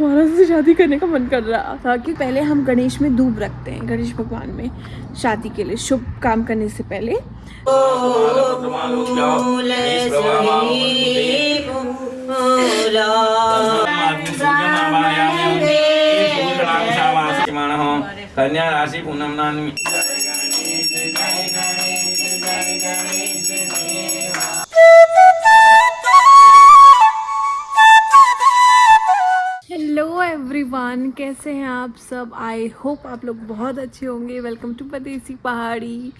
दोबारा से शादी करने का मन कर रहा था कि पहले हम गणेश में धूप रखते हैं, गणेश भगवान में शादी के लिए, शुभ काम करने से पहले। कन्या राशि पूनम नानी हेलो एवरीवन, कैसे हैं आप सब? आई होप आप लोग बहुत अच्छे होंगे। वेलकम टू परदेसी पहाड़ी।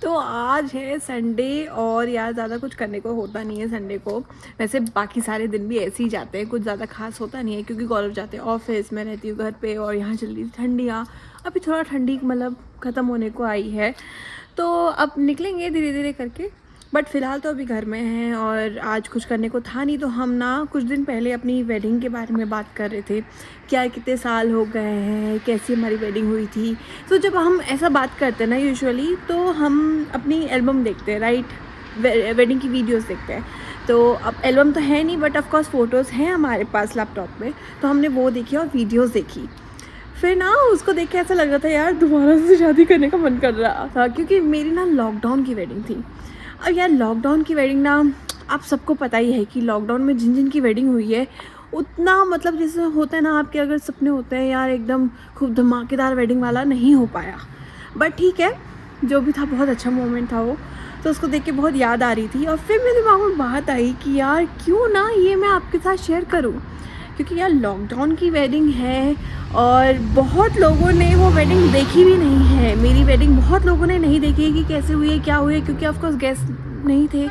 तो आज है संडे और यार ज़्यादा कुछ करने को होता नहीं है संडे को। वैसे बाकी सारे दिन भी ऐसे ही जाते हैं, कुछ ज़्यादा खास होता नहीं है क्योंकि गौरव जाते हैं ऑफिस, मैं रहती हूँ घर पे और यहाँ चल रही ठंडियाँ। अभी थोड़ा ठंडी मतलब ख़त्म होने को आई है, तो अब निकलेंगे धीरे धीरे करके। बट फ़िलहाल तो अभी घर में हैं और आज कुछ करने को था नहीं, तो हम ना कुछ दिन पहले अपनी वेडिंग के बारे में बात कर रहे थे। क्या कितने साल हो गए हैं, कैसी हमारी वेडिंग हुई थी। तो जब हम ऐसा बात करते हैं ना यूजुअली, तो हम अपनी एल्बम देखते हैं, राइट, वेडिंग की वीडियोस देखते हैं। तो अब एल्बम तो है नहीं, बट ऑफकोर्स फ़ोटोज़ हैं हमारे पास लैपटॉप में, तो हमने वो देखी और वीडियोज़ देखी। फिर ना उसको देख के ऐसा लग रहा था यार दोबारा से शादी करने का मन कर रहा था, क्योंकि मेरी ना लॉकडाउन की वेडिंग थी। अब यार लॉकडाउन की वेडिंग ना, आप सबको पता ही है कि लॉकडाउन में जिन जिन की वेडिंग हुई है, उतना मतलब जैसे होता है ना, आपके अगर सपने होते हैं यार एकदम खूब धमाकेदार वेडिंग वाला, नहीं हो पाया। बट ठीक है, जो भी था बहुत अच्छा मोमेंट था वो। तो उसको देख के बहुत याद आ रही थी और फिर मेरे दिमाग में बात आई कि यार क्यों ना ये मैं आपके साथ शेयर करूँ, क्योंकि यार लॉकडाउन की वेडिंग है और बहुत लोगों ने वो वेडिंग देखी भी नहीं है। मेरी वेडिंग बहुत लोगों ने नहीं देखी है कि कैसे हुई है, क्या हुई है, क्योंकि ऑफकोर्स गेस्ट नहीं थे।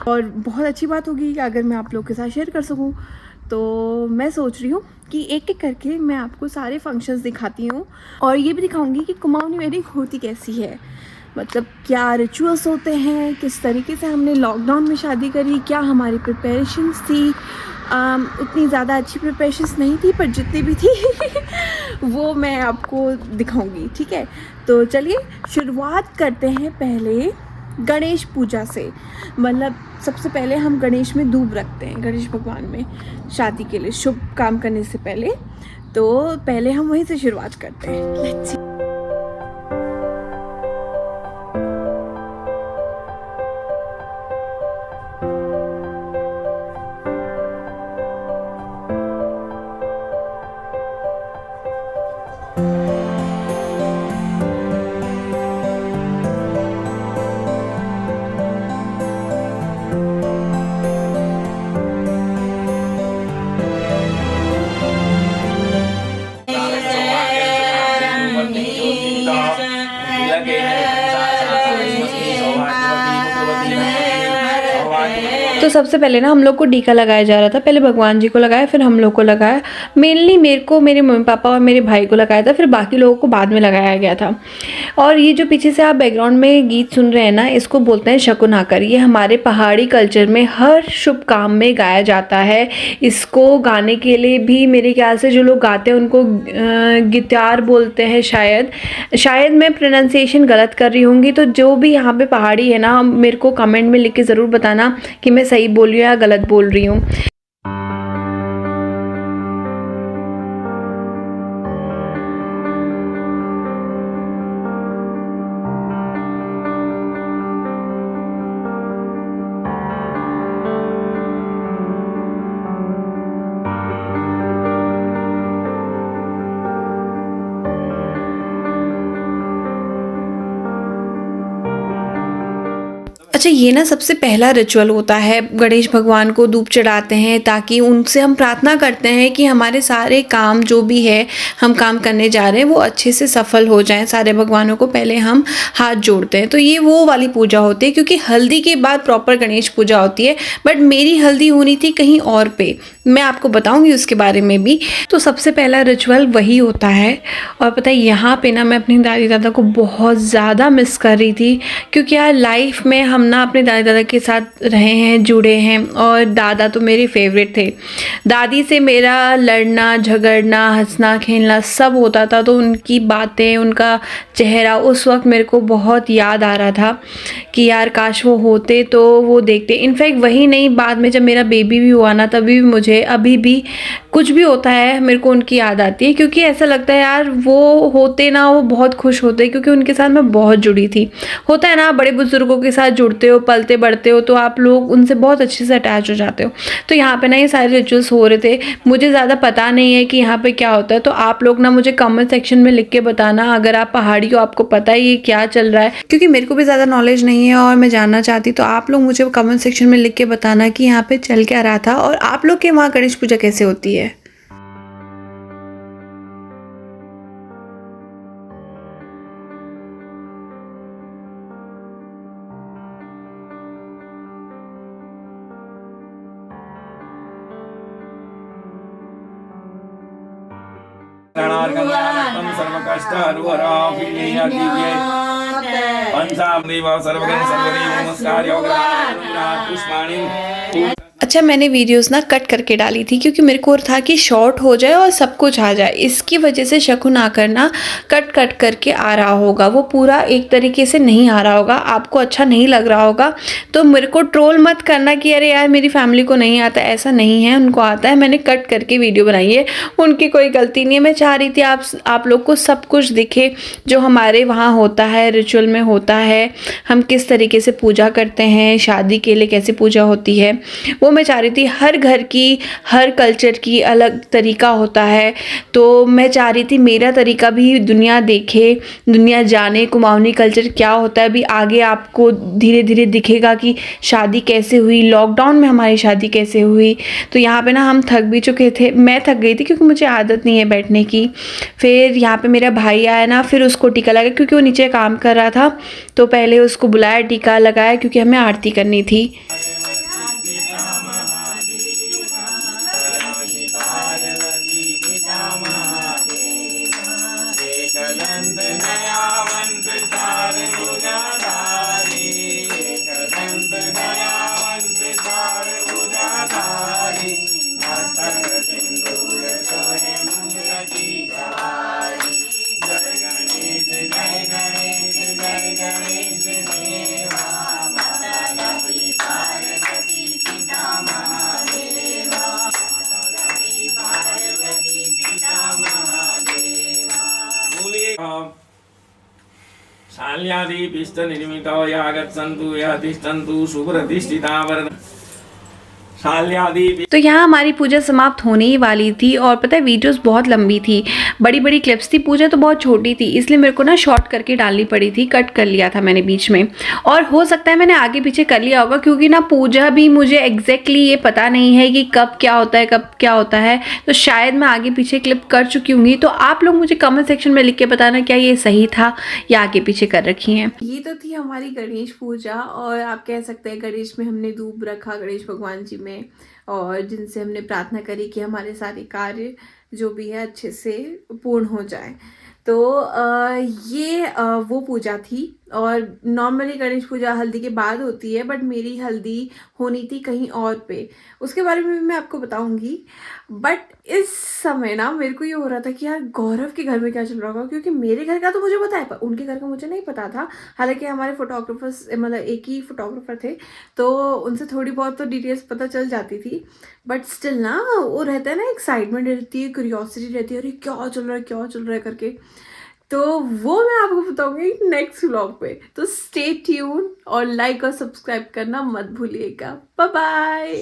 और बहुत अच्छी बात होगी कि अगर मैं आप लोगों के साथ शेयर कर सकूं। तो मैं सोच रही हूँ कि एक एक करके मैं आपको सारे फंक्शंस दिखाती हूँ और ये भी दिखाऊंगी कि कुमाऊनी वेडिंग होती कैसी है, मतलब क्या रिचुअल्स होते हैं, किस तरीके से हमने लॉकडाउन में शादी करी, क्या हमारी प्रिपरेशंस थी। उतनी ज़्यादा अच्छी प्रिपरेशंस नहीं थी, पर जितनी भी थी वो मैं आपको दिखाऊंगी, ठीक है। तो चलिए शुरुआत करते हैं पहले गणेश पूजा से। मतलब सबसे पहले हम गणेश में धूप रखते हैं, गणेश भगवान में शादी के लिए, शुभ काम करने से पहले। तो पहले हम वहीं से शुरुआत करते हैं। Let's see. तो सबसे पहले ना हम लोग को टीका लगाया जा रहा था। पहले भगवान जी को लगाया, फिर हम लोग को लगाया। मेनली मेरे को, मेरे मम्मी पापा और मेरे भाई को लगाया था, फिर बाकी लोगों को बाद में लगाया गया था। और ये जो पीछे से आप बैकग्राउंड में गीत सुन रहे हैं ना, इसको बोलते हैं शकुन आकर। ये हमारे पहाड़ी कल्चर में हर शुभ काम में गाया जाता है। इसको गाने के लिए भी मेरे ख्याल से जो लोग गाते हैं उनको गिटार बोलते हैं शायद मैं प्रोनाउंसिएशन गलत कर रही होंगी। तो जो भी यहाँ पे पहाड़ी है ना, मेरे को कमेंट में लिख के ज़रूर बताना कि मैं सही बोल रही हूँ या गलत बोल रही हूँ। अच्छा, ये ना सबसे पहला रिचुअल होता है। गणेश भगवान को धूप चढ़ाते हैं ताकि उनसे हम प्रार्थना करते हैं कि हमारे सारे काम जो भी है हम काम करने जा रहे हैं वो अच्छे से सफल हो जाएं। सारे भगवानों को पहले हम हाथ जोड़ते हैं। तो ये वो वाली पूजा होती है, क्योंकि हल्दी के बाद प्रॉपर गणेश पूजा होती है। बट मेरी हल्दी होनी थी कहीं और पे, मैं आपको बताऊंगी उसके बारे में भी। तो सबसे पहला रिचुअल वही होता है। और पता है यहाँ पे ना मैं अपनी दादी दादा को बहुत ज़्यादा मिस कर रही थी, क्योंकि यार लाइफ में हम ना अपने दादी दादा के साथ रहे हैं, जुड़े हैं। और दादा तो मेरे फेवरेट थे। दादी से मेरा लड़ना झगड़ना, हंसना खेलना सब होता था। तो उनकी बातें, उनका चेहरा उस वक्त मेरे को बहुत याद आ रहा था कि यार काश वो होते तो वो देखते। इनफैक्ट वही नहीं, बाद में जब मेरा बेबी भी हुआ ना, तभी भी मुझे मुझे अभी भी कुछ भी होता है मेरे को उनकी याद आती है, क्योंकि ऐसा लगता है यार वो होते ना वो बहुत खुश होते, क्योंकि उनके साथ मैं बहुत जुड़ी थी। होता है ना, बड़े बुजुर्गों के साथ जुड़ते हो, पलते बढ़ते हो, तो आप लोग उनसे बहुत अच्छे से अटैच हो जाते हो। तो यहाँ पे ना ये सारे रिचुअल्स हो रहे थे, मुझे ज़्यादा पता नहीं है कि यहाँ पे क्या होता है, तो आप लोग ना मुझे कमेंट सेक्शन में लिख के बताना अगर आप पहाड़ी हो, आपको पता है ये क्या चल रहा है, क्योंकि मेरे को भी ज़्यादा नॉलेज नहीं है और मैं जानना चाहती। तो आप लोग मुझे कमेंट सेक्शन में लिख के बताना कि यहाँ पे चल क्या रहा था और आप लोग के वहाँ गणेश पूजा कैसे होती है। गणार्कनाथं सर्वकष्टहरवाफिल्यदिव्ये पंचामृव सर्वगण सर्वदेव नमस्कार योगनाथ पुष्पाणि। अच्छा, मैंने वीडियोस ना कट करके डाली थी क्योंकि मेरे को था कि शॉर्ट हो जाए और सब कुछ आ जाए, इसकी वजह से शकुन आकर ना कट कट करके आ रहा होगा, वो पूरा एक तरीके से नहीं आ रहा होगा, आपको अच्छा नहीं लग रहा होगा। तो मेरे को ट्रोल मत करना कि अरे यार मेरी फैमिली को नहीं आता, ऐसा नहीं है, उनको आता है, मैंने कट करके वीडियो बनाई है, उनकी कोई गलती नहीं है। मैं चाह रही थी आप लोग को सब कुछ दिखे जो हमारे वहाँ होता है, रिचुअल में होता है, हम किस तरीके से पूजा करते हैं, शादी के लिए कैसे पूजा होती है, वो मैं चाह रही थी। हर घर की, हर कल्चर की अलग तरीका होता है, तो मैं चाह रही थी मेरा तरीका भी दुनिया देखे, दुनिया जाने कुमाऊनी कल्चर क्या होता है। अभी आगे आपको धीरे धीरे दिखेगा कि शादी कैसे हुई, लॉकडाउन में हमारी शादी कैसे हुई। तो यहाँ पे ना हम थक भी चुके थे, मैं थक गई थी क्योंकि मुझे आदत नहीं है बैठने की। फिर यहाँ पे मेरा भाई आया ना, फिर उसको टीका लगा क्योंकि वो नीचे काम कर रहा था, तो पहले उसको बुलाया, टीका लगाया क्योंकि हमें आरती करनी थी। शाल्यादिपिष्ट निर्मितो यागच्छन्तु यः तिष्ठन्तु सुप्रतिष्ठिता वरद। तो यहाँ हमारी पूजा समाप्त होने ही वाली थी और पता है वीडियोस बहुत लंबी थी, बड़ी बड़ी क्लिप्स थी, पूजा तो बहुत छोटी थी, इसलिए मेरे को ना शॉर्ट करके डालनी पड़ी थी, कट कर लिया था मैंने बीच में। और हो सकता है मैंने आगे पीछे कर लिया होगा क्योंकि ना पूजा भी मुझे एग्जैक्टली ये पता नहीं है कि कब क्या होता है, कब क्या होता है, तो शायद मैं आगे पीछे क्लिप कर चुकी हूँ। तो आप लोग मुझे कमेंट सेक्शन में लिख के बताना क्या ये सही था या आगे पीछे कर रखी हैं। ये तो थी हमारी गणेश पूजा, और आप कह सकते हैं गणेश में हमने धूप रखा गणेश भगवान जी में, और जिनसे हमने प्रार्थना करी कि हमारे सारे कार्य जो भी है अच्छे से पूर्ण हो जाए। तो ये वो पूजा थी। और नॉर्मली गणेश पूजा हल्दी के बाद होती है, बट मेरी हल्दी होनी थी कहीं और पे, उसके बारे में भी मैं आपको बताऊंगी। बट इस समय ना मेरे को ये हो रहा था कि यार गौरव के घर में क्या चल रहा होगा, क्योंकि मेरे घर का तो मुझे पता है पर उनके घर का मुझे नहीं पता था। हालांकि हमारे फोटोग्राफर्स मतलब एक ही फोटोग्राफर थे, तो उनसे थोड़ी बहुत तो डिटेल्स पता चल जाती थी, बट स्टिल ना वो रहता है ना, एक्साइटमेंट रहती है, क्यूरियोसिटी रहती है, अरे क्या चल रहा है क्या चल रहा है करके। तो वो मैं आपको बताऊंगी नेक्स्ट व्लॉग पे, तो स्टे ट्यून और लाइक और सब्सक्राइब करना मत भूलिएगा। Bye bye.